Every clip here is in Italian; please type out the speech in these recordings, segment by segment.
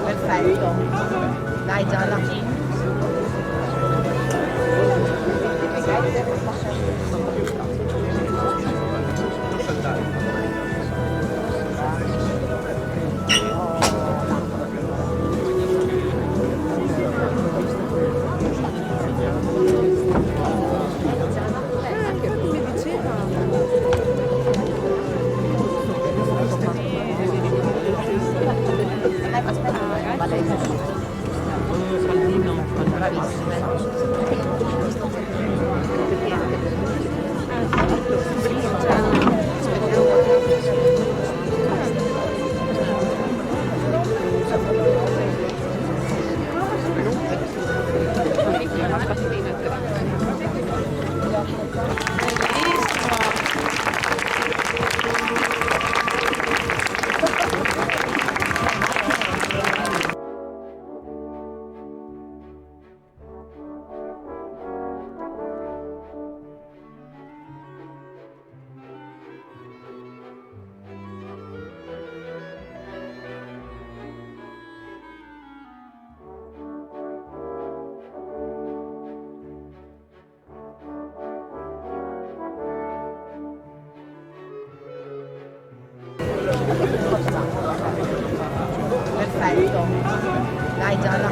Perfetto. Dai Gianna. Perfetto. Dai Gianna.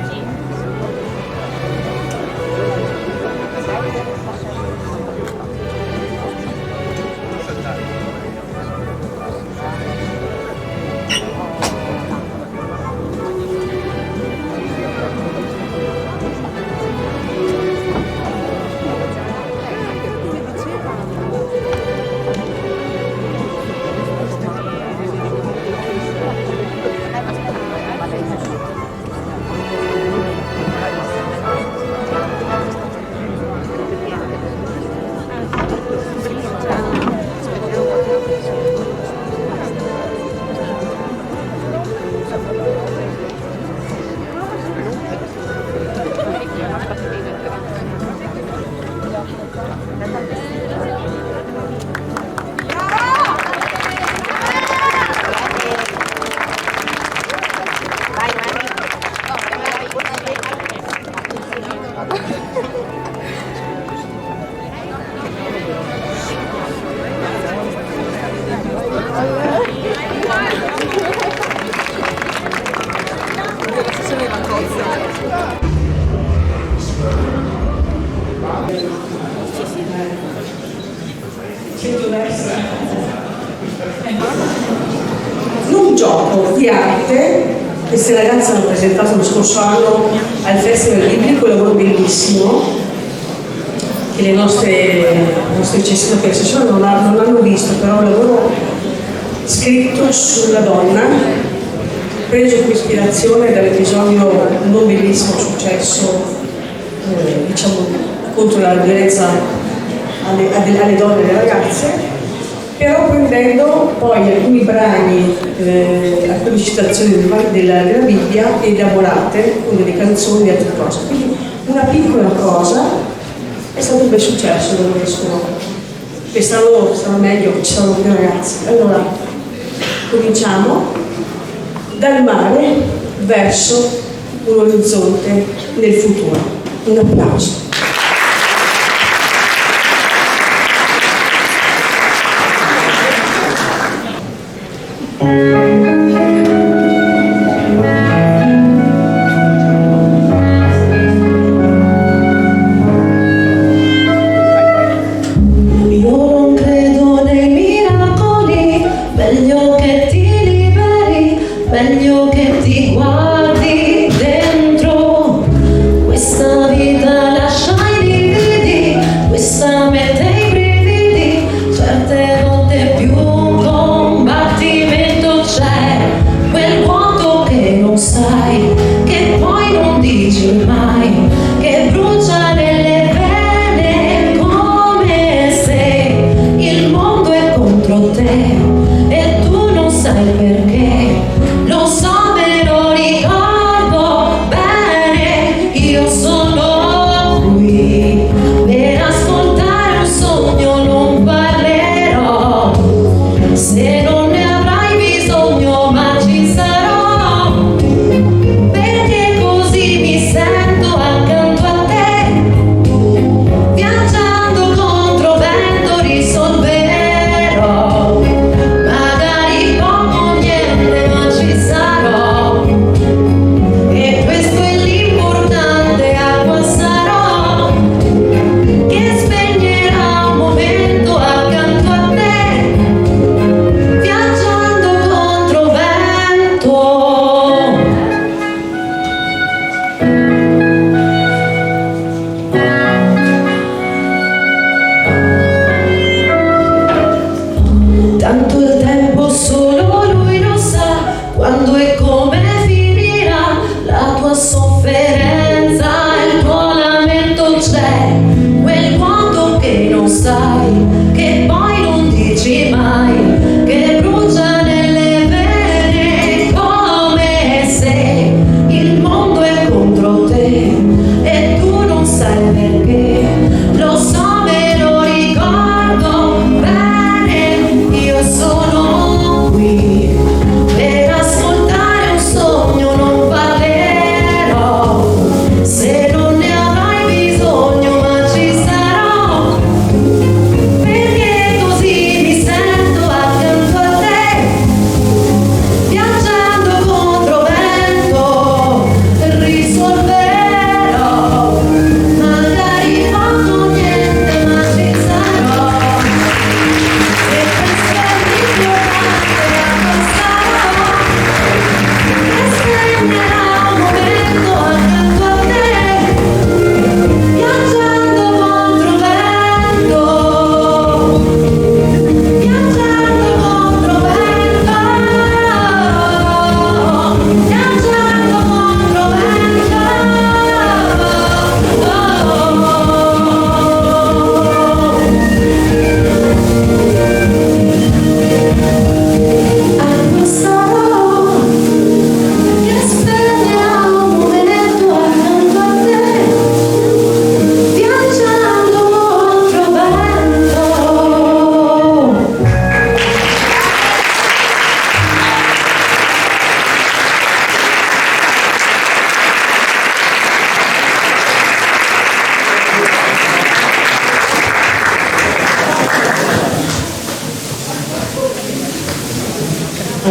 Un gioco di arte. Queste ragazze hanno presentato lo scorso anno al Festival Biblico un lavoro bellissimo che le nostre eccessive persone non hanno visto, però un lavoro scritto sulla donna, preso come ispirazione dall'episodio non bellissimo successo diciamo contro la violenza alle donne e alle ragazze, però prendendo poi alcuni brani, alcune citazioni della Bibbia elaborate con delle canzoni e altre cose. Quindi una piccola cosa, è stato un bel successo, non riescono. Quest'anno sarà meglio, ci saranno più ragazzi. Allora, cominciamo dal mare verso un orizzonte nel futuro. Un applauso. Meglio che ti guardi dentro questa vita, lascia i lividi, questa mette i brividi, certe volte più un combattimento c'è, quel vuoto che non sai, che poi non dici mai, che brucia nelle vene come se il mondo è contro te e tu non sai perché. Lo so, me lo ricordo bene, io sono qui per ascoltare un sogno, non parlerò se non ne avrai bisogno mai.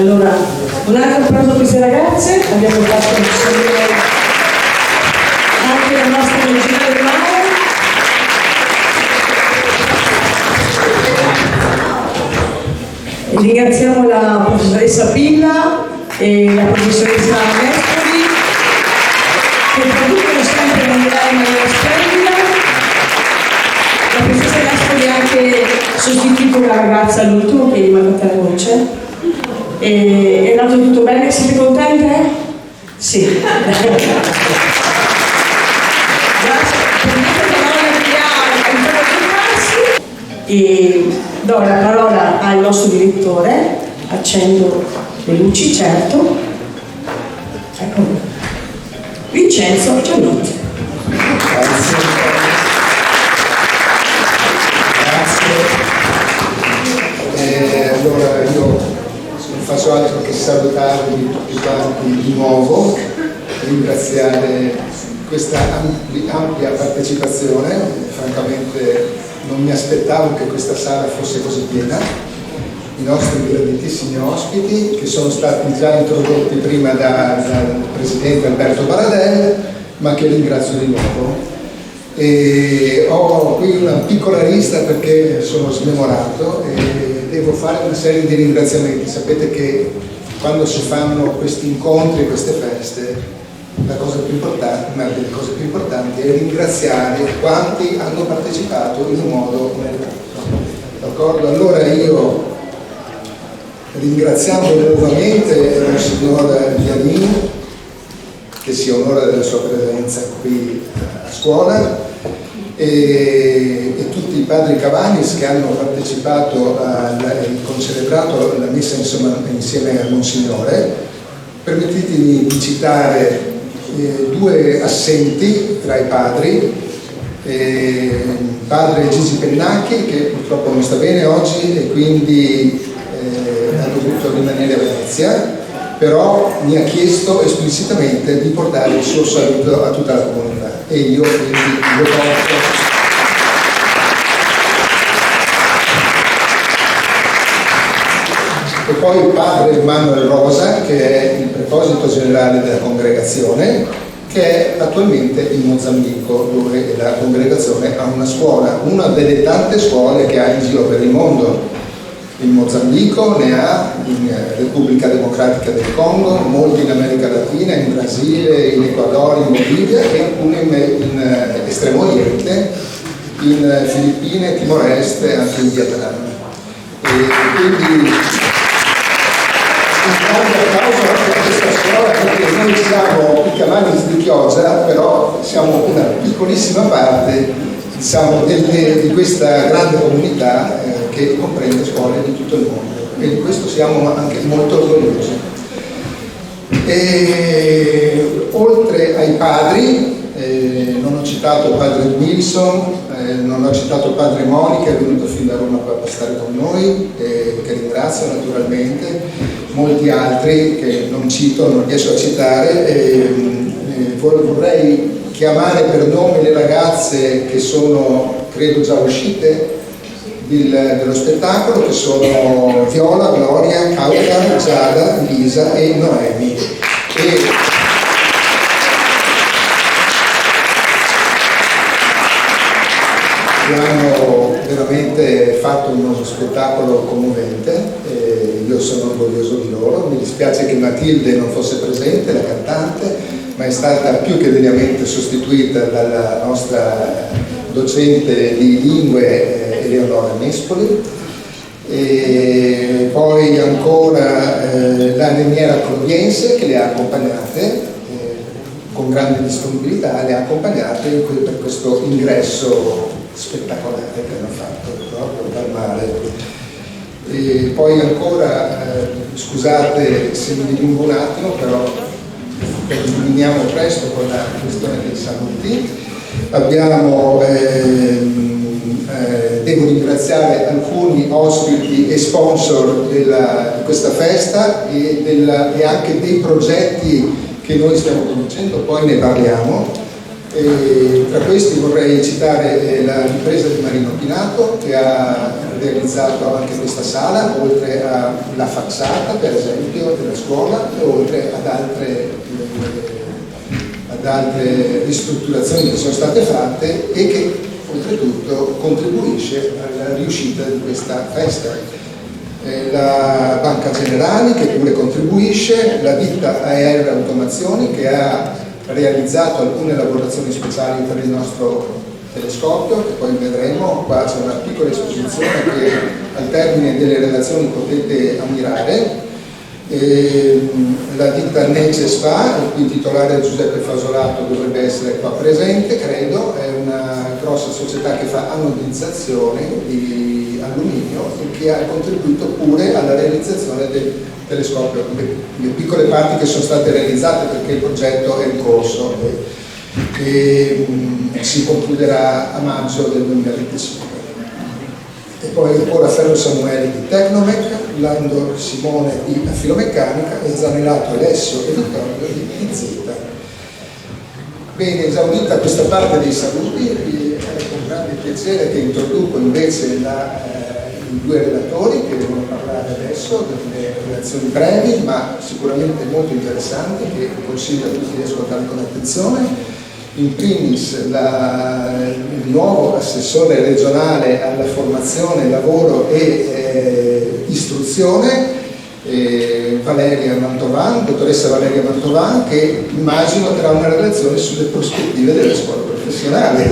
Allora, un altro applauso a queste ragazze, abbiamo fatto anche la nostra Regina del Mare. Ringraziamo la professoressa Pilla e la professoressa Nespoli che traducono sempre in maniera splendida. La professoressa Nespoli ha anche sostituito una ragazza all'ultimo che gli è mancata la voce. È andato tutto bene? Siete contente? Sì. Grazie. E do la parola al nostro direttore, accendo le luci, certo. Ecco. Vincenzo Giannotti. Grazie. Allora io non faccio altro che salutarvi tutti quanti di nuovo, ringraziare questa ampia partecipazione. Francamente non mi aspettavo che questa sala fosse così piena. I nostri graditissimi ospiti che sono stati già introdotti prima dal presidente Alberto Baradel, ma che ringrazio di nuovo. E ho qui una piccola lista perché sono smemorato e devo fare una serie di ringraziamenti. Sapete che quando si fanno questi incontri, queste feste, la cosa più importante, una delle cose più importanti è ringraziare quanti hanno partecipato in un modo o nell'altro. D'accordo? Allora io ringraziamo nuovamente il signor Giannini che si onora della sua presenza qui a scuola e tutti i padri Cavanis che hanno partecipato e concelebrato la messa insieme al Monsignore. Permettetemi di citare due assenti tra i padri, padre Gigi Pennacchi che purtroppo non sta bene oggi e quindi ha dovuto rimanere a Venezia, però mi ha chiesto esplicitamente di portare il suo saluto a tutta la comunità e io quindi lo porto. E poi il padre Emanuele Rosa, che è il preposito generale della congregazione, che è attualmente in Mozambico, dove la congregazione ha una scuola, una delle tante scuole che ha in giro per il mondo. In Mozambico ne ha, in Repubblica Democratica del Congo, molti in America Latina, in Brasile, in Ecuador, in Bolivia e una in Estremo Oriente, in Filippine, Timor-Est e anche in Vietnam. E quindi un grande applauso anche a questa scuola perché noi siamo i Cavanis di Chioggia, però siamo una piccolissima parte, diciamo, di questa grande comunità che comprende scuole di tutto il mondo e di questo siamo anche molto orgogliosi. E, oltre ai padri, non ho citato il padre Wilson, non ho citato il padre Monica, è venuto fin da Roma per stare con noi, che ringrazio naturalmente, molti altri che non cito, non riesco a citare. Vorrei chiamare per nome le ragazze che sono, credo, già uscite dello spettacolo, che sono Viola, Gloria, Cauca, Giada, Lisa e Noemi. Hanno veramente fatto uno spettacolo commovente e io sono orgoglioso di loro. Mi dispiace che Matilde non fosse presente, la cantante, ma è stata più che degnamente sostituita dalla nostra docente di lingue Eleonora Nespoli. E poi ancora la Nemiera Cloviense che le ha accompagnate con grande disponibilità, le ha accompagnate per questo ingresso spettacolare che hanno fatto proprio dal mare. E poi ancora, scusate se mi dilungo un attimo, però terminiamo presto con la questione dei saluti. Abbiamo, devo ringraziare alcuni ospiti e sponsor di questa festa e anche dei progetti che noi stiamo conducendo, poi ne parliamo. Tra questi vorrei citare la ripresa di Marino Pinato che ha realizzato anche questa sala, oltre alla facciata per esempio della scuola, e oltre ad altre ristrutturazioni che sono state fatte e che oltretutto contribuisce alla riuscita di questa festa. La Banca Generali che pure contribuisce, la ditta AR Automazioni che ha realizzato alcune lavorazioni speciali per il nostro telescopio, che poi vedremo. Qua c'è una piccola esposizione che al termine delle relazioni potete ammirare. La ditta Nece Spa, il cui titolare Giuseppe Fasolato dovrebbe essere qua presente, credo, è una grossa società che fa anodizzazione di alluminio e che ha contribuito pure alla realizzazione del telescopio, le piccole parti che sono state realizzate perché il progetto è in corso e si concluderà a maggio del 2025. E poi ancora Ferro Samueli di Tecnomec, Lando Simone di Filomeccanica e Zanelato Alessio e Vittorio di Izita. Bene, esaurita questa parte dei saluti, è con grande piacere che introduco invece i due relatori che devono parlare adesso, delle relazioni brevi ma sicuramente molto interessanti, che consiglio a tutti di ascoltare con attenzione. In primis il nuovo assessore regionale alla formazione, lavoro e istruzione, Valeria Mantovan, dottoressa Valeria Mantovan, che immagino darà una relazione sulle prospettive delle scuole professionali.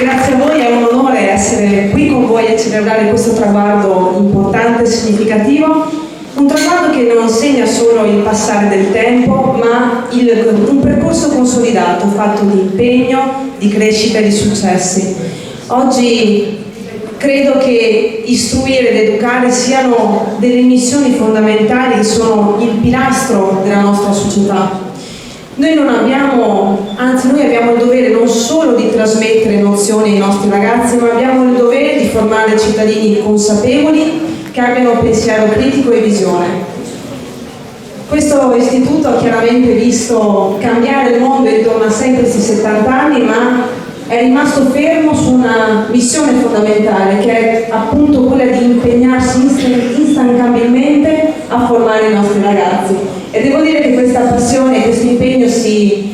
Grazie a voi, è un onore essere qui con voi a celebrare questo traguardo importante e significativo. Un traguardo che non segna solo il passare del tempo, ma un percorso consolidato, fatto di impegno, di crescita e di successi. Oggi credo che istruire ed educare siano delle missioni fondamentali che sono il pilastro della nostra società. Noi abbiamo il dovere non solo di trasmettere nozioni ai nostri ragazzi, ma abbiamo il dovere di formare cittadini consapevoli che abbiano pensiero critico e visione. Questo istituto ha chiaramente visto cambiare il mondo intorno a sé in questi 70 anni, ma è rimasto fermo su una missione fondamentale, che è appunto quella di impegnarsi instancabilmente a formare i nostri ragazzi. E devo dire che questa passione e questo impegno si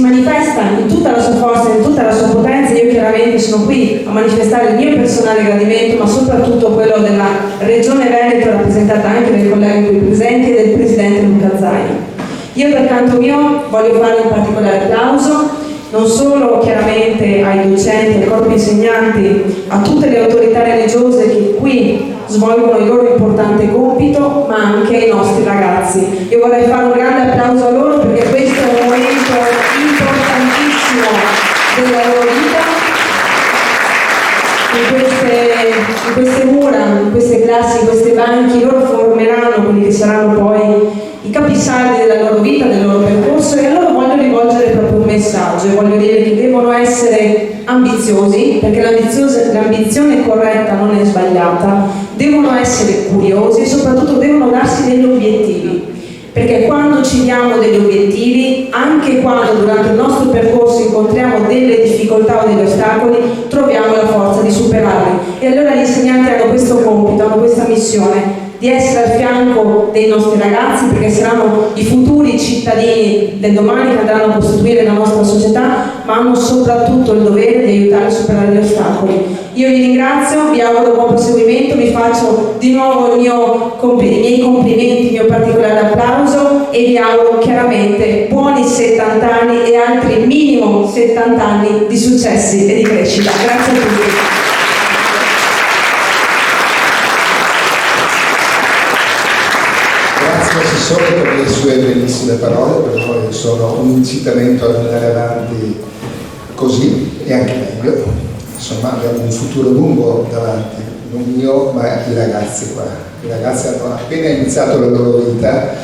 manifesta in tutta la sua forza, in tutta la sua potenza. Io chiaramente sono qui a manifestare il mio personale gradimento, ma soprattutto quello della Regione Veneto, rappresentata anche dai colleghi qui presenti e del Presidente Luca Zaia. Io dal canto mio voglio fare un particolare applauso non solo chiaramente ai docenti, ai corpi insegnanti, a tutte le autorità religiose che qui svolgono il loro importante compito, ma anche ai nostri ragazzi. Io vorrei fare un grande applauso a loro perché questo è un momento importantissimo della loro vita. In queste mura, in queste classi, in questi banchi, loro formeranno quelli che saranno poi i capisaldi della loro vita, del loro percorso, e a loro voglio rivolgere proprio un messaggio e voglio dire che devono essere ambiziosi, perché l'ambizione corretta non è sbagliata, devono essere curiosi e soprattutto devono darsi degli obiettivi, perché quando ci diamo degli obiettivi, anche quando durante il nostro percorso incontriamo delle difficoltà o degli ostacoli, troviamo la forza di superarli. E allora gli insegnanti hanno questo compito, hanno questa missione di essere al fianco dei nostri ragazzi, perché saranno i futuri cittadini del domani che andranno a costituire la nostra società, ma hanno soprattutto il dovere di aiutare a superare gli ostacoli. Io vi ringrazio, vi auguro buon proseguimento, vi faccio di nuovo i miei complimenti, il mio particolare applauso e vi auguro chiaramente buoni 70 anni e altri minimo 70 anni di successi e di crescita. Grazie a tutti. Assessore per le sue bellissime parole, per noi sono un incitamento ad andare avanti così e anche meglio. Insomma, abbiamo un futuro lungo davanti, non mio ma i ragazzi qua. I ragazzi hanno appena iniziato la loro vita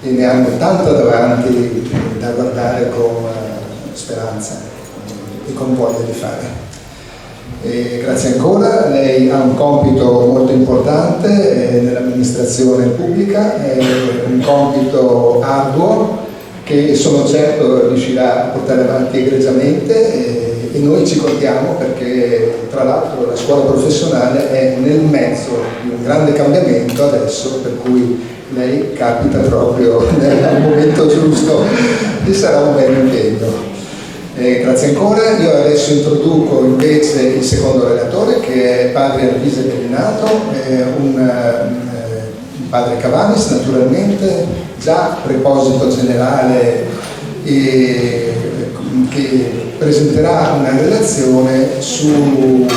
e ne hanno tanta davanti da guardare con speranza e con voglia di fare. E grazie ancora, lei ha un compito molto importante nell'amministrazione pubblica, è un compito arduo che sono certo riuscirà a portare avanti egregiamente e noi ci contiamo perché tra l'altro la scuola professionale è nel mezzo di un grande cambiamento adesso, per cui lei capita proprio nel momento giusto e sarà un bel impegno. Grazie ancora. Io adesso introduco invece il secondo relatore, che è padre Alvise Bellinato, un padre Cavanis naturalmente, già preposito generale che presenterà una relazione sul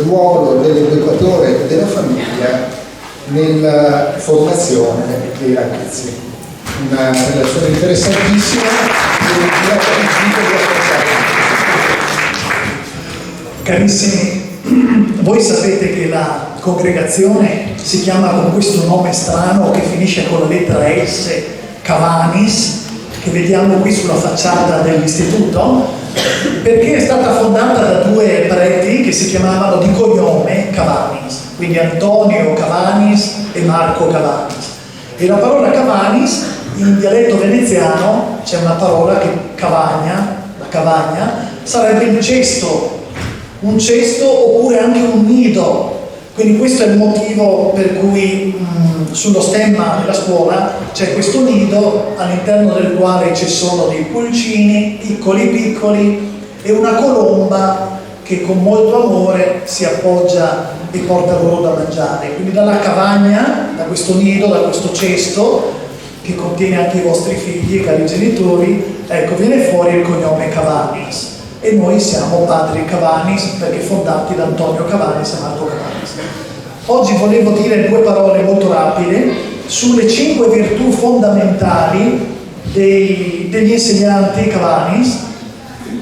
ruolo dell'educatore e della famiglia nella formazione dei ragazzi. Una relazione interessantissima e Carissimi, voi sapete che la congregazione si chiama con questo nome strano che finisce con la lettera S, Cavanis, che vediamo qui sulla facciata dell'istituto, perché è stata fondata da due preti che si chiamavano di cognome Cavanis, quindi Antonio Cavanis e Marco Cavanis. E la parola Cavanis in dialetto veneziano c'è una parola che cavagna, la cavagna, sarebbe il cesto, un cesto oppure anche un nido. Quindi questo è il motivo per cui sullo stemma della scuola c'è questo nido all'interno del quale ci sono dei pulcini piccoli piccoli e una colomba che con molto amore si appoggia e porta loro da mangiare. Quindi dalla cavagna, da questo nido, da questo cesto che contiene anche i vostri figli, cari genitori, ecco, viene fuori il cognome Cavanis. E noi siamo padri Cavanis perché fondati da Antonio Cavanis e Marco Cavanis. Oggi volevo dire due parole molto rapide sulle 5 virtù fondamentali degli insegnanti Cavanis.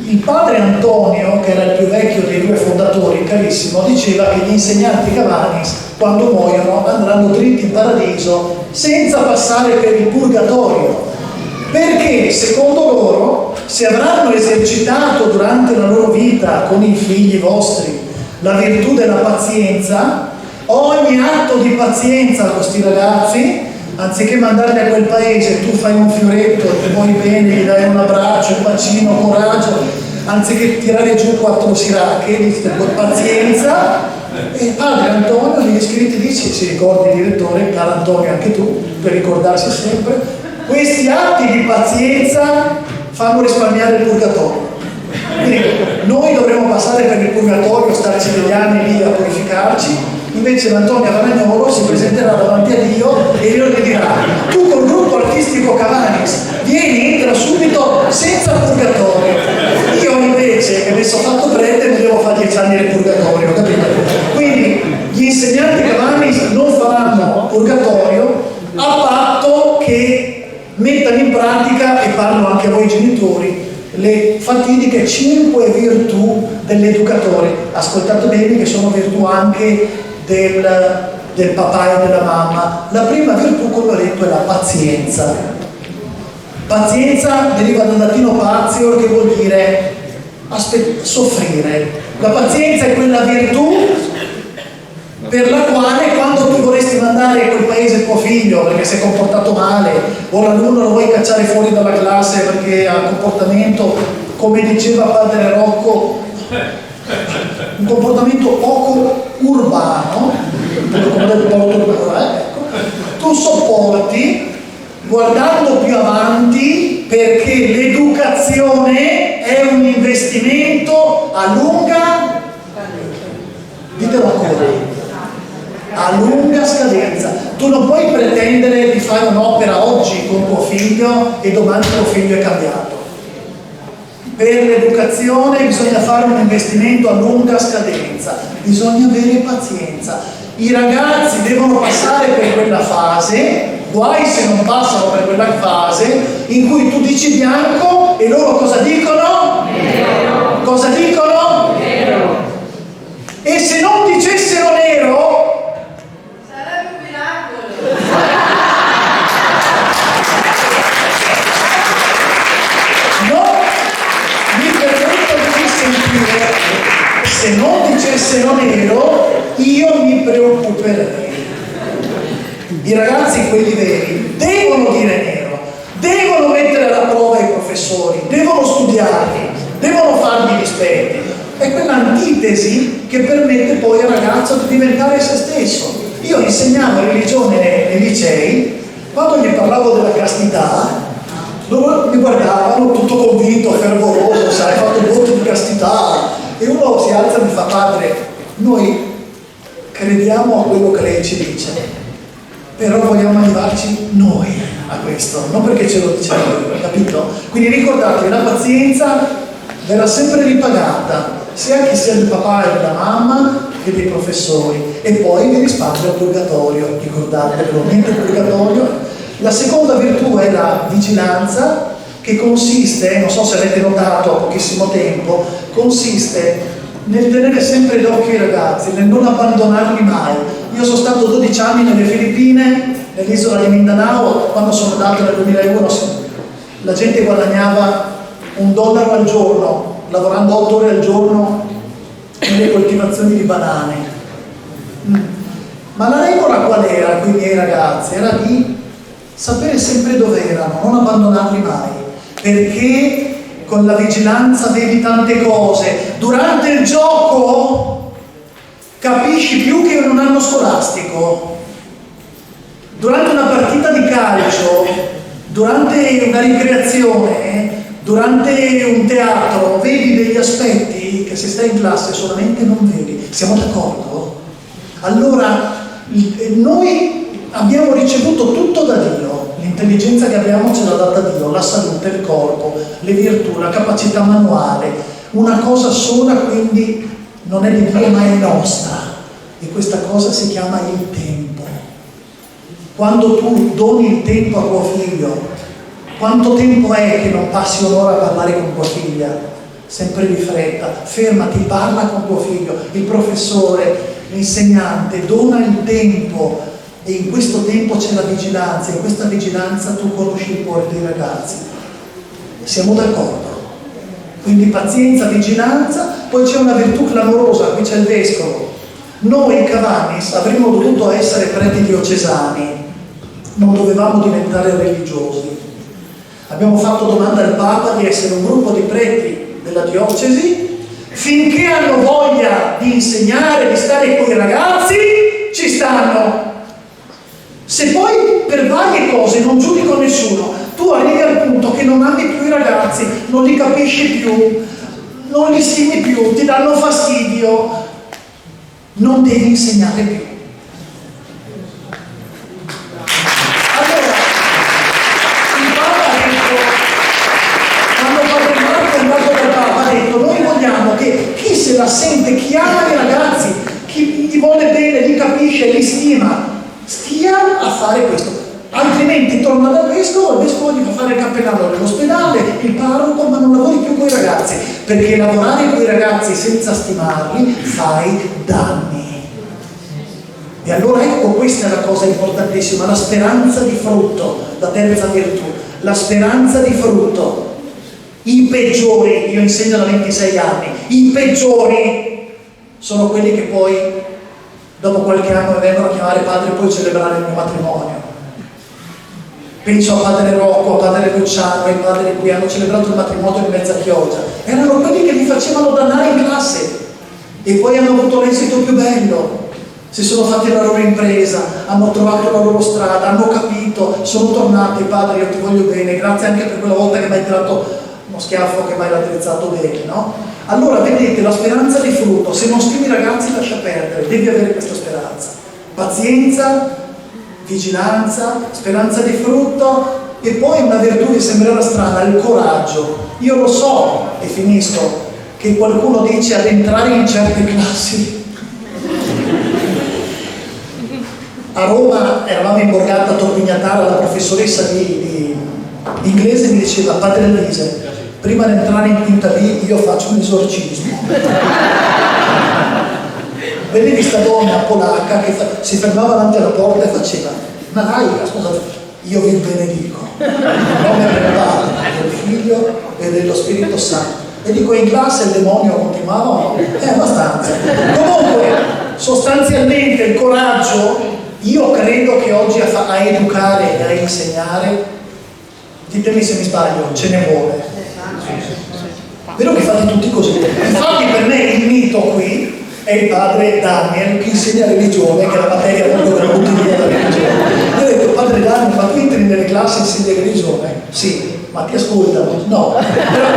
Il padre Antonio, che era il più vecchio dei due fondatori, carissimo, diceva che gli insegnanti Cavanis, quando muoiono, andranno dritti in paradiso senza passare per il purgatorio, perché secondo loro, se avranno esercitato durante la loro vita con i figli vostri la virtù della pazienza, ogni atto di pazienza a questi ragazzi, anziché mandarli a quel paese, tu fai un fioretto, ti vuoi bene, gli dai un abbraccio, un bacino, coraggio, anziché tirare giù 4 sirache, dici con pazienza. E padre Antonio negli scritti dice, si ricordi il direttore, caro Antonio anche tu, per ricordarsi sempre, questi atti di pazienza fanno risparmiare il purgatorio. Quindi noi dovremmo passare per il purgatorio, starci degli anni lì a purificarci. Invece l'Antonio Avagnolo si presenterà davanti a Dio e Dio gli dirà: tu col gruppo artistico Cavanis vieni, entra subito senza purgatorio. Io invece, che mi sono fatto prete, mi devo fare 10 anni nel purgatorio, capito? Quindi gli insegnanti Cavanis non faranno purgatorio a patto che mettano in pratica, e parlo anche a voi genitori, le fatidiche 5 virtù dell'educatore. Ascoltate bene che sono virtù anche del papà e della mamma. La prima virtù, come ho detto, è la pazienza. Pazienza deriva dal latino patio, che vuol dire soffrire. La pazienza è quella virtù per la quale, quando tu vorresti mandare in quel paese tuo figlio perché si è comportato male, o l'alunno lo vuoi cacciare fuori dalla classe perché ha un comportamento, come diceva padre Rocco, un comportamento poco urbano, tu sopporti guardando più avanti, perché l'educazione è un investimento a lunga, ditelo ancora, a lunga scadenza. Tu non puoi pretendere di fare un'opera oggi con tuo figlio e domani tuo figlio è cambiato. Per l'educazione bisogna fare un investimento a lunga scadenza, bisogna avere pazienza. I ragazzi devono passare per quella fase, guai se non passano per quella fase in cui tu dici bianco e loro cosa dicono? Nero. Cosa dicono? Nero. E se non dicessero nero? Sarebbe un miracolo. Se non dicessero nero, io mi preoccuperei. I ragazzi, quelli veri, devono dire nero, devono mettere alla prova i professori, devono studiarli, devono fargli rispetti. È quell'antitesi che permette poi al ragazzo di diventare se stesso. Io insegnavo religione nei licei, quando gli parlavo della castità, loro mi guardavano tutto convinto, fervoroso, sai, hai fatto il voto di castità, e uno si alza e mi fa: padre, noi crediamo a quello che lei ci dice, però vogliamo arrivarci noi a questo, non perché ce lo dice lui, capito? Quindi ricordatevi, la pazienza verrà sempre ripagata, sia che sia del papà e della mamma che dei professori, e poi vi risparmia il purgatorio, ricordate, veramente il purgatorio. La seconda virtù è la vigilanza, che consiste, non so se avete notato a pochissimo tempo, consiste nel tenere sempre d'occhio i ragazzi, nel non abbandonarli mai. Io sono stato 12 anni nelle Filippine, nell'isola di Mindanao, quando sono andato nel 2001 la gente guadagnava $1 al giorno, lavorando 8 ore al giorno nelle coltivazioni di banane. Ma la regola qual era con i miei ragazzi? Era di sapere sempre dove erano, non abbandonarli mai, perché con la vigilanza vedi tante cose. Durante il gioco capisci più che in un anno scolastico. Durante una partita di calcio, durante una ricreazione, durante un teatro, vedi degli aspetti che se stai in classe solamente non vedi. Siamo d'accordo? Allora, noi abbiamo ricevuto tutto da Dio, l'intelligenza che abbiamo ce l'ha data Dio, la salute, il corpo, le virtù, la capacità manuale, una cosa sola, quindi non è di Dio ma è nostra, e questa cosa si chiama il tempo. Quando tu doni il tempo a tuo figlio, quanto tempo è che non passi un'ora a parlare con tua figlia? Sempre di fretta, fermati, parla con tuo figlio, il professore, l'insegnante, dona il tempo. E in questo tempo c'è la vigilanza, in questa vigilanza tu conosci il cuore dei ragazzi. Siamo d'accordo? Quindi pazienza, vigilanza, poi c'è una virtù clamorosa, qui c'è il vescovo. Noi Cavanis avremmo dovuto essere preti diocesani, non dovevamo diventare religiosi. Abbiamo fatto domanda al Papa di essere un gruppo di preti della diocesi, finché hanno voglia di insegnare, di stare con i ragazzi, ci stanno. Se poi per varie cose non giudico nessuno, tu arrivi al punto che non ami più i ragazzi, non li capisci più, non li stimi più, ti danno fastidio, non devi insegnare più. Allora, il Papa ha detto, quando Padre Marco è andato dal Papa, ha detto: noi vogliamo che chi se la sente, chi ama i ragazzi, chi gli vuole bene, li capisce, li stima, stia a fare questo, altrimenti torna dal vescovo, il vescovo gli fa fare il cappellano dell'ospedale, il parroco, ma non lavori più con i ragazzi, perché lavorare con i ragazzi senza stimarli fai danni. E allora ecco, questa è la cosa importantissima, la speranza di frutto, la terza virtù, la speranza di frutto. I peggiori, io insegno da 26 anni, i peggiori sono quelli che poi dopo qualche anno mi vengono a chiamare: padre, puoi celebrare il mio matrimonio. Penso a padre Rocco, a padre Luciano, ai padri cui hanno celebrato il matrimonio in mezza chioggia. Erano quelli che mi facevano dannare in classe e poi hanno avuto l'esito più bello. Si sono fatti la loro impresa, hanno trovato la loro strada, hanno capito, sono tornati: padre, io ti voglio bene, grazie anche per quella volta che mi hai tirato uno schiaffo, che mi hai raddrizzato bene, no? Allora vedete, la speranza di frutto, se non stimi i ragazzi lascia perdere, devi avere questa speranza. Pazienza, vigilanza, speranza di frutto, e poi una virtù che sembrerà strana, il coraggio. Io lo so, e finisco, che qualcuno dice ad entrare in certe classi. A Roma eravamo in borgata a Torpignatara, la professoressa di inglese mi diceva: padre Elise, prima di entrare in quinta B io faccio un esorcismo. Vedevi sta donna polacca che si fermava davanti alla porta e faceva: ma dai, scusa, io vi benedico, in nome del Padre, del Figlio e dello Spirito Santo. E dico, in classe il demonio continuava o no? Abbastanza. Comunque, sostanzialmente il coraggio, io credo che oggi a educare e a insegnare ditemi se mi sbaglio, ce ne vuole. Vero che fate tutti così? Infatti per me il mito qui è il padre Daniel che insegna religione, che è la materia proprio per butti via la religione. Io ho detto, padre Daniel, ma tu entri nelle classi e insegni religione? Sì, ma ti ascoltano? No. Però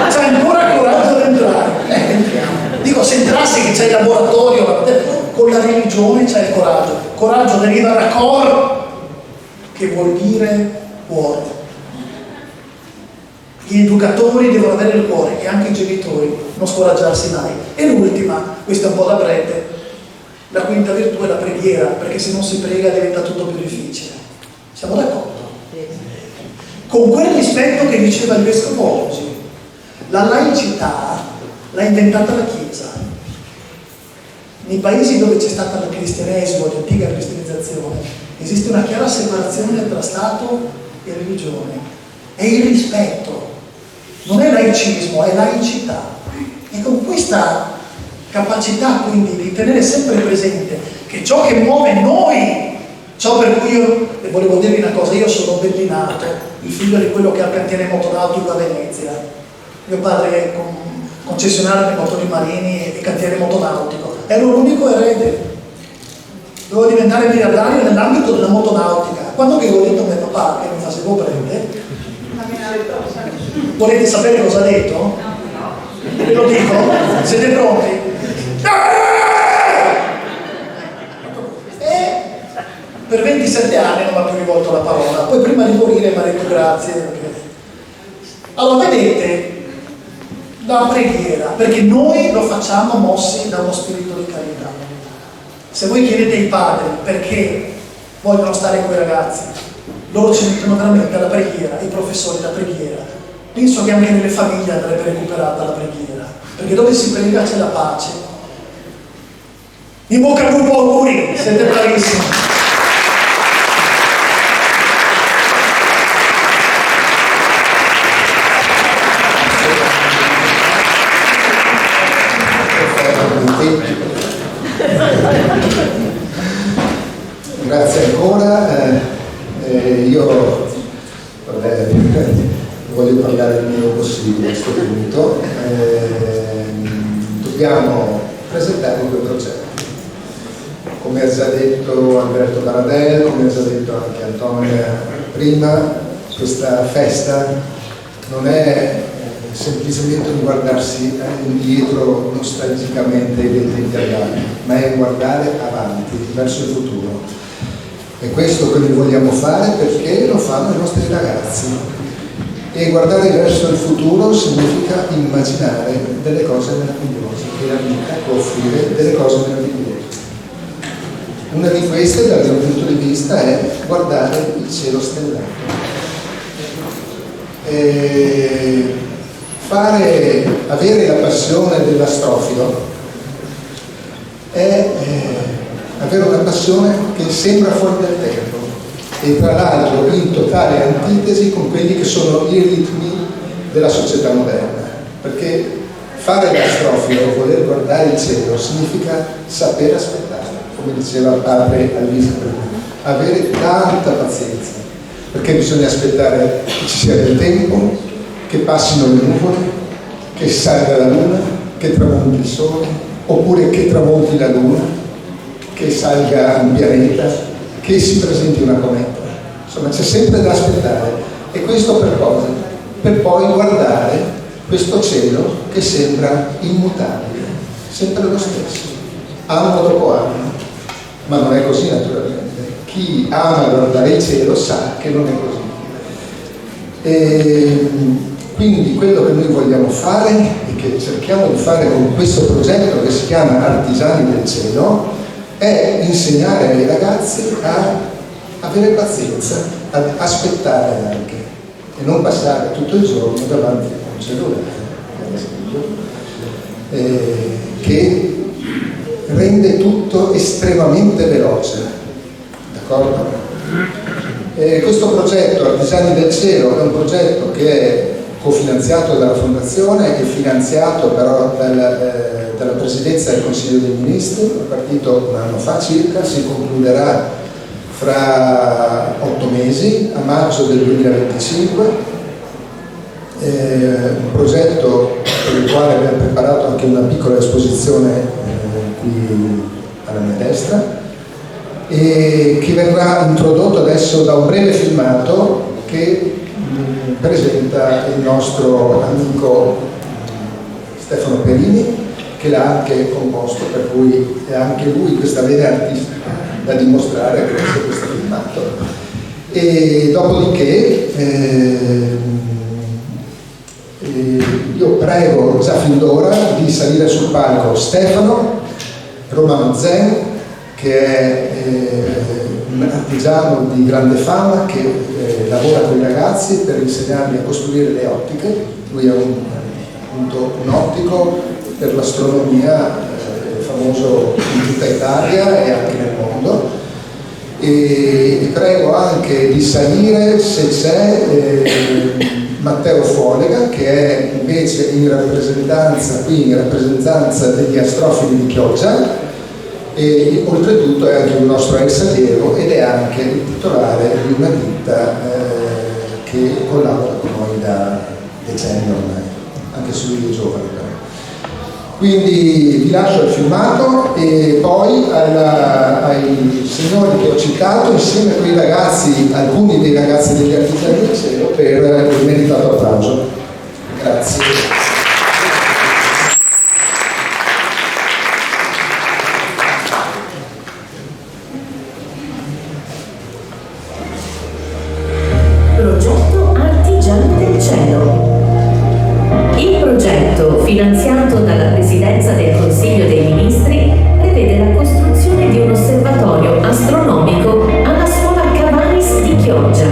c'hai ancora coraggio di entrare? Entriamo. Dico, se entrassi che c'è il laboratorio, con la religione c'è il coraggio. Coraggio deriva da cor, che vuol dire cuore. Gli educatori devono avere il cuore e anche i genitori, non scoraggiarsi mai. E l'ultima, questa è un po' da prete, la quinta virtù è la preghiera, perché se non si prega diventa tutto più difficile. Siamo d'accordo? Con quel rispetto che diceva il vescovo oggi, la laicità l'ha inventata la Chiesa. Nei paesi dove c'è stato il cristianesimo, l'antica cristianizzazione, esiste una chiara separazione tra Stato e religione. È il rispetto. Non è laicismo, è laicità. E con questa capacità quindi di tenere sempre presente che ciò che muove noi, ciò per cui io, e volevo dirvi una cosa, io sono bellinato, il figlio di quello che ha il cantiere motonautico a Venezia. Mio padre è concessionario di motori marini e cantiere motonautico. Ero l'unico erede. Dovevo diventare miliardario nell'ambito della motonautica. Quando avevo detto a mio papà che mi facevo prendere, volete sapere cosa ha detto? Ve lo dico? Siete pronti? E per 27 anni non mi ha più rivolto la parola. Poi prima di morire mi ha detto grazie. Perché... Allora vedete, la preghiera, perché noi lo facciamo mossi da uno spirito di carità. Se voi chiedete ai padri perché vogliono stare con i ragazzi, loro ci mettono veramente alla preghiera, i professori la preghiera. Penso che anche nelle famiglie andrebbe recuperata la preghiera, perché dove si prega c'è la pace. In bocca al lupo, auguri, siete bravissimi. Grazie ancora. Io voglio parlare il meno possibile a questo punto. Dobbiamo presentare quel progetto. Come ha già detto Alberto Baradel, come ha già detto anche Antonia prima, questa festa non è semplicemente un guardarsi indietro nostalgicamente ai venti italiani, ma è guardare avanti, verso il futuro. È questo che noi vogliamo fare perché lo fanno i nostri ragazzi. E guardare verso il futuro significa immaginare delle cose meravigliose, che la vita può offrire delle cose meravigliose. Una di queste, dal mio punto di vista, è guardare il cielo stellato. Avere la passione dell'astrofilo è avere una passione che sembra fuori dal tempo e tra l'altro in totale antitesi con quelli che sono i ritmi della società moderna, perché fare l'astrofilo, voler guardare il cielo, significa saper aspettare, come diceva il padre Alvise prima, avere tanta pazienza, perché bisogna aspettare che ci sia del tempo, che passino le nuvole, che salga la luna, che tramonti il sole, oppure che tramonti la luna, che salga un pianeta, che si presenti una cometa. Insomma, c'è sempre da aspettare. E questo per cosa? Per poi guardare questo cielo che sembra immutabile, sempre lo stesso, anno dopo anno. Ma non è così naturalmente. Chi ama guardare il cielo sa che non è così. E quindi quello che noi vogliamo fare e che cerchiamo di fare con questo progetto che si chiama Artigiani del Cielo è insegnare ai ragazzi a avere pazienza, ad aspettare anche e non passare tutto il giorno davanti a un cellulare, per esempio, che rende tutto estremamente veloce, d'accordo? Questo progetto Artigiani del Cielo è un progetto che è cofinanziato dalla Fondazione e finanziato però dalla Presidenza del Consiglio dei Ministri, è partito un anno fa circa, si concluderà fra 8 mesi, a marzo del 2025. Un progetto per il quale abbiamo preparato anche una piccola esposizione qui alla mia destra, e che verrà introdotto adesso da un breve filmato che presenta il nostro amico Stefano Perini, che l'ha anche composto, per cui è anche lui questa vena artistica da dimostrare grazie a questo filmato. E dopodiché io prego già fin d'ora di salire sul palco Stefano Romano Zen, che è un artigiano di grande fama che lavora con i ragazzi per insegnarli a costruire le ottiche. Lui è un ottico per l'astronomia famoso in tutta Italia e anche nel mondo. E prego anche di salire, se c'è, Matteo Folega, che è invece in rappresentanza degli astrofili di Chioggia, e oltretutto è anche un nostro ex allievo ed è anche il titolare di una ditta che collabora con noi da decenni ormai, anche se lui è giovane però. Quindi vi lascio il filmato e poi ai signori che ho citato, insieme con i ragazzi, alcuni dei ragazzi degli artigiani del cielo, per il meritato applauso. Grazie. Progetto Artigiani del Cielo. Il progetto, finanziato dalla Presidenza del Consiglio dei Ministri, prevede la costruzione di un osservatorio astronomico alla scuola Cavanis di Chioggia.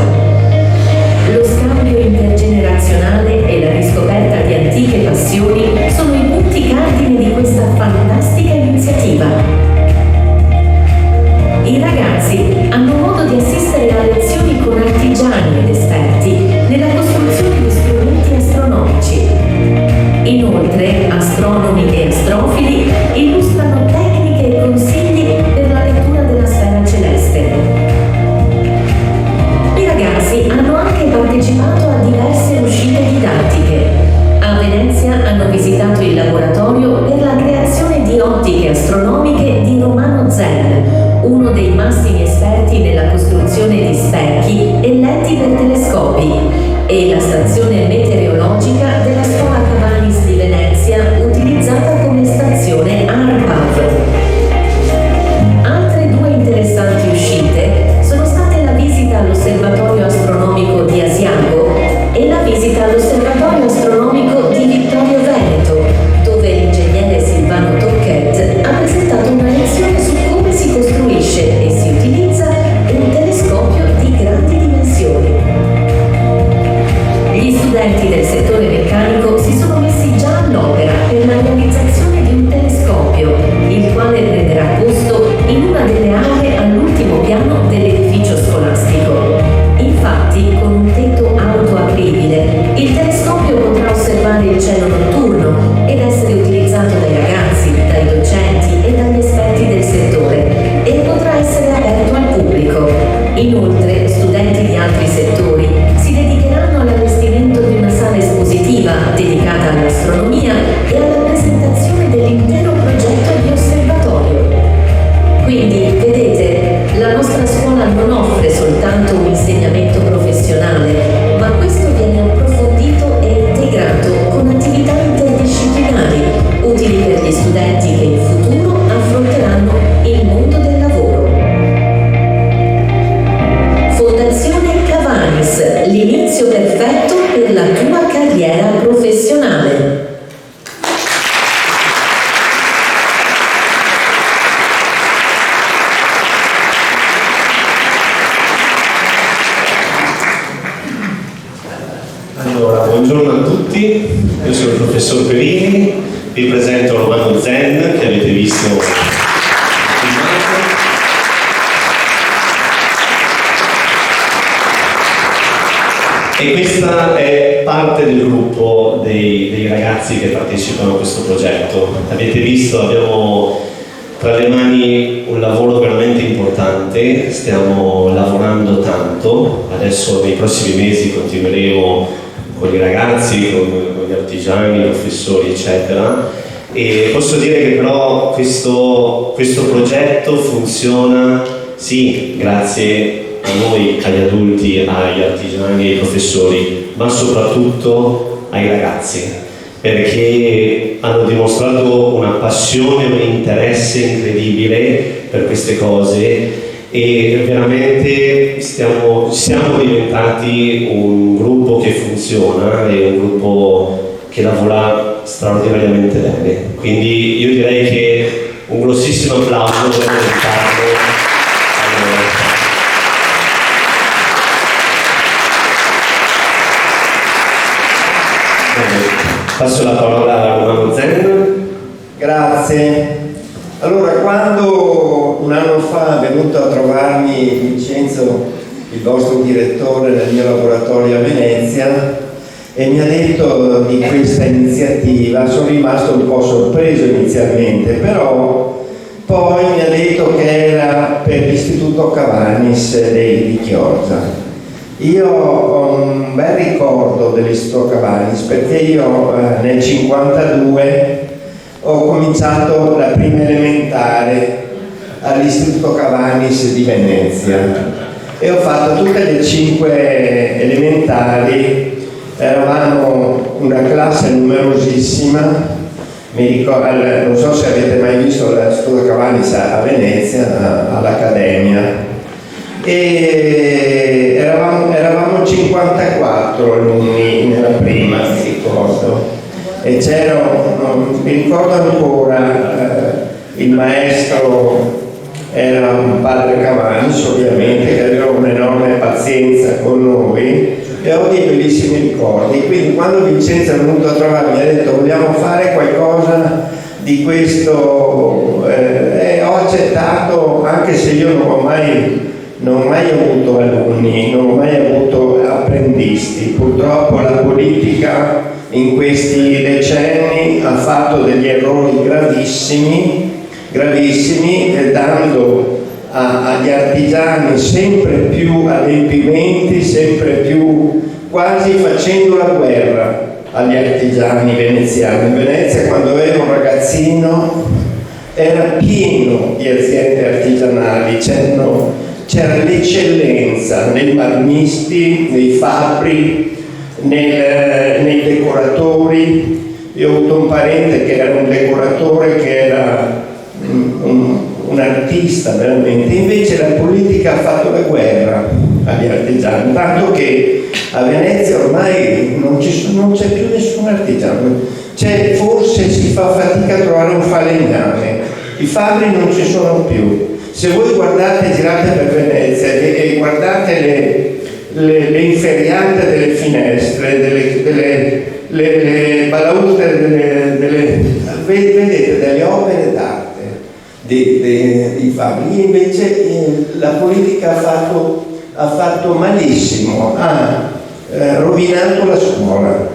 Lo scambio intergenerazionale e la riscoperta di antiche passioni sono i punti cardine di questa fantastica iniziativa. I ragazzi hanno modo di assistere a lezioni con artigiani ed esperti nella costruzione di strumenti astronomici. Inoltre, astronomi e astrofili illustrano tecniche e consigli per la lettura della sfera celeste. I ragazzi hanno anche partecipato a diverse uscite didattiche. A Venezia hanno visitato il laboratorio per la creazione di ottiche astronomiche di Romano Zen, uno dei massimi esperti nella costruzione di specchi e lenti per telescopi, e la stazione meteorologica della scuola Cavanis di Venezia, utilizzata come stazione ARPAV. Altre due interessanti uscite sono state la visita all'osservatorio astronomico di Asiago e la visita all'osservatorio astronomico di Vittorio Veneto, dove l'ingegnere Silvano Tocquet ha presentato una lezione su come si costruisce e si utilizza un telescopio di grandi dimensioni. Gli studenti del settore meccanico si sono messi già all'opera per la realizzazione di un telescopio, il quale prenderà posto in una delle aule all'ultimo piano dell'edificio scolastico. Infatti, con un tetto autoapribile, il telescopio potrà osservare il cielo notturno ed essere utilizzato dai ragazzi, dai docenti e dagli esperti del settore, e potrà essere aperto al pubblico. Inoltre, studenti di altri settori si dedicheranno all'allestimento di una sala espositiva dedicata all'astronomia e alla presentazione dell'intero progetto di osservatorio. Quindi, vedete, la nostra scuola non offre soltanto un insegnamento professionale, ma questo viene approfondito e integrato con attività interdisciplinari, utili per gli studenti che in futuro affronteranno il mondo del lavoro. Fondazione Cavanis, l'inizio perfetto per la tua carriera professionale. Allora, buongiorno a tutti, io sono il professor Perini, vi presento Romano Zen, che avete visto nel filmato. E questa è parte del gruppo dei ragazzi che partecipano a questo progetto. Avete visto, abbiamo tra le mani un lavoro veramente importante, stiamo lavorando tanto. Adesso nei prossimi mesi continueremo con i ragazzi, con gli artigiani, i professori, eccetera. E posso dire che però questo progetto funziona, sì, grazie a noi, agli adulti, agli artigiani, ai professori, ma soprattutto ai ragazzi, perché hanno dimostrato una passione, un interesse incredibile per queste cose e veramente siamo diventati un gruppo che funziona e un gruppo che lavora straordinariamente bene. Quindi io direi che un grossissimo applauso per dedicarlo. Passo la parola a Romano Zen. Grazie. Allora, quando un anno fa è venuto a trovarmi Vincenzo, il vostro direttore, nel mio laboratorio a Venezia, e mi ha detto di questa iniziativa, sono rimasto un po' sorpreso inizialmente, però poi mi ha detto che era per l'Istituto Cavanis di Chioggia. Io ho un bel ricordo dell'Istituto Cavanis perché io nel 1952 ho cominciato la prima elementare all'Istituto Cavanis di Venezia e ho fatto tutte le 5 elementari. Eravamo una classe numerosissima, mi ricordo, non so se avete mai visto l'Istituto Cavanis a Venezia, all'Accademia, e eravamo 54 alunni nella prima, mi ricordo, e mi ricordo ancora il maestro era un padre Cavanis, ovviamente, che aveva un'enorme pazienza con noi e ho dei bellissimi ricordi. Quindi quando Vincenzo è venuto a trovarmi mi ha detto vogliamo fare qualcosa di questo, ho accettato, anche se io non ho mai avuto alunni, non ho mai avuto apprendisti. Purtroppo la politica in questi decenni ha fatto degli errori gravissimi, dando agli artigiani sempre più adempimenti, sempre più, quasi facendo la guerra agli artigiani veneziani. In Venezia, quando ero un ragazzino, era pieno di aziende artigianali, c'era l'eccellenza nei marmisti, nei fabbri, nei decoratori. Io ho avuto un parente che era un decoratore, che era un artista veramente. Invece la politica ha fatto la guerra agli artigiani, tanto che a Venezia ormai non c'è più nessun artigiano. Forse si fa fatica a trovare un falegname, i fabbri non ci sono più. Se voi girate per Venezia e guardate le inferriate delle finestre, le balaustre, vedete delle opere d'arte di fabbri. Invece la politica ha fatto malissimo, ha rovinato la scuola.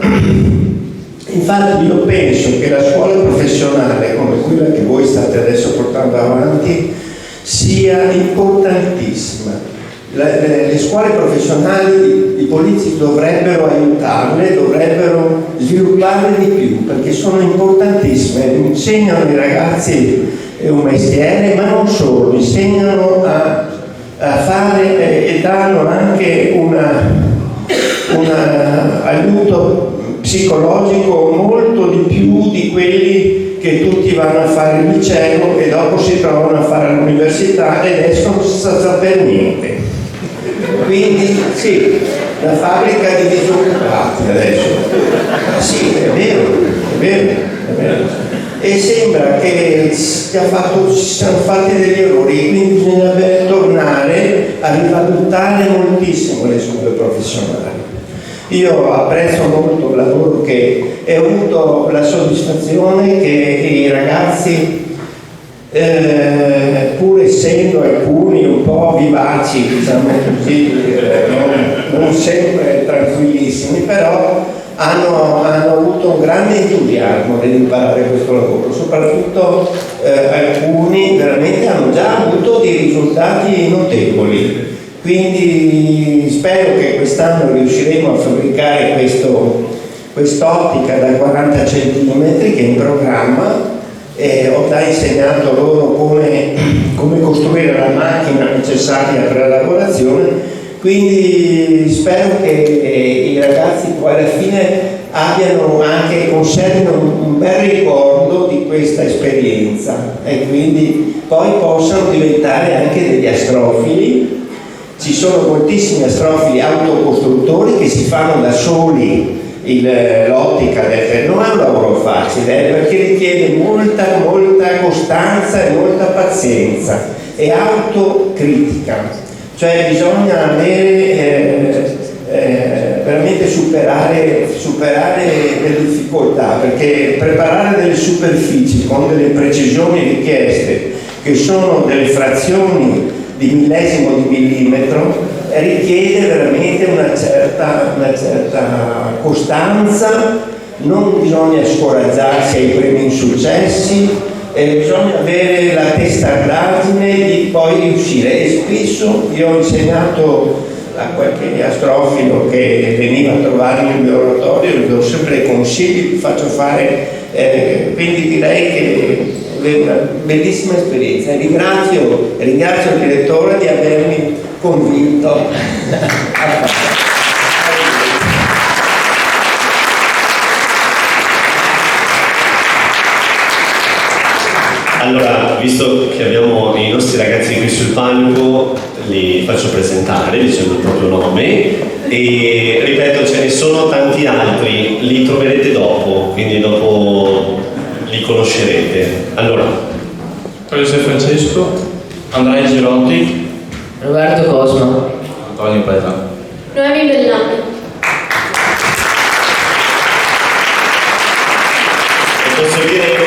Infatti io penso che la scuola professionale, come quella che voi state adesso portando avanti, sia importantissima. Le scuole professionali, i politici dovrebbero aiutarle, dovrebbero svilupparle di più, perché sono importantissime, insegnano ai ragazzi un mestiere, ma non solo, insegnano a fare e danno anche un aiuto psicologico molto di più di quelli che tutti vanno a fare il liceo e dopo si trovano a fare l'università e adesso non si sa per niente. Quindi sì, la fabbrica di disoccupati adesso. Sì, è vero. E sembra che si siano fatti degli errori, quindi bisognerebbe tornare a rivalutare moltissimo le scuole professionali. Io apprezzo molto il lavoro che ho avuto la soddisfazione che i ragazzi, pur essendo alcuni un po' vivaci, diciamo così, non sempre tranquillissimi, però hanno avuto un grande entusiasmo nell'imparare questo lavoro, soprattutto alcuni veramente hanno già avuto dei risultati notevoli. Quindi spero che quest'anno riusciremo a fabbricare quest'ottica da 40 cm che è in programma. Ho già insegnato loro come costruire la macchina necessaria per la lavorazione, quindi spero che i ragazzi poi alla fine conservino un bel ricordo di questa esperienza e quindi poi possano diventare anche degli astrofili. Ci sono moltissimi astrofili autocostruttori che si fanno da soli l'ottica non è un lavoro facile, perché richiede molta costanza e molta pazienza e autocritica, cioè bisogna veramente superare le difficoltà, perché preparare delle superfici con delle precisioni richieste che sono delle frazioni di millesimo di millimetro richiede veramente una certa costanza. Non bisogna scoraggiarsi ai primi insuccessi, bisogna avere la testardaggine di poi riuscire. E spesso io ho insegnato a qualche astrofilo che veniva a trovarmi nel mio oratorio, gli do sempre consigli, gli faccio fare, quindi direi che è una bellissima esperienza. Ringrazio il direttore di avermi convinto a fare. Allora, visto che abbiamo i nostri ragazzi qui sul palco, li faccio presentare dicendo il proprio nome e ripeto, ce ne sono tanti altri, li troverete dopo, quindi dopo li conoscerete. Allora, José Francesco, Andrea Girotti, Roberto Cosmo, Antonio Paetà, Noemi Bellani. posso dire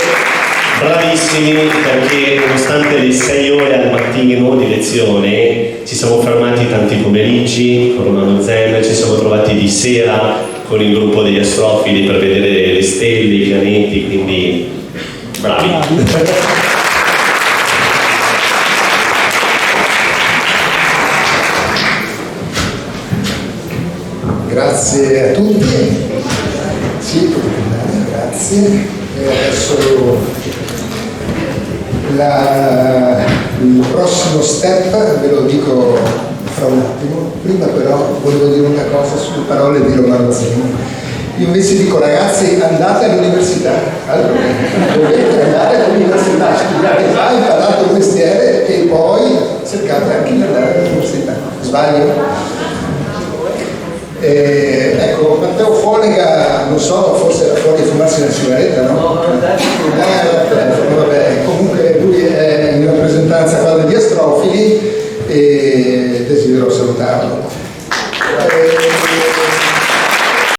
bravissimi, perché nonostante le 6 ore al mattino di lezione ci siamo fermati tanti pomeriggi con Romano Zen, ci siamo trovati di sera con il gruppo degli astrofili per vedere le stelle, i pianeti, quindi bravi. Grazie a tutti. Sì, grazie. E adesso il prossimo step ve lo dico fra un attimo. Prima però volevo dire una cosa sulle parole di Romano Zen. Io invece dico: ragazzi, andate all'università. Allora, dovete andare all'università, studiate già, imparate il mestiere e poi cercate anche di andare all'università. Sbaglio? Ecco, Matteo Fonega, non so, forse era fuori a fumarsi una sigaretta, no? Vabbè, comunque lui è in rappresentanza qua degli astrofili e desidero salutarlo.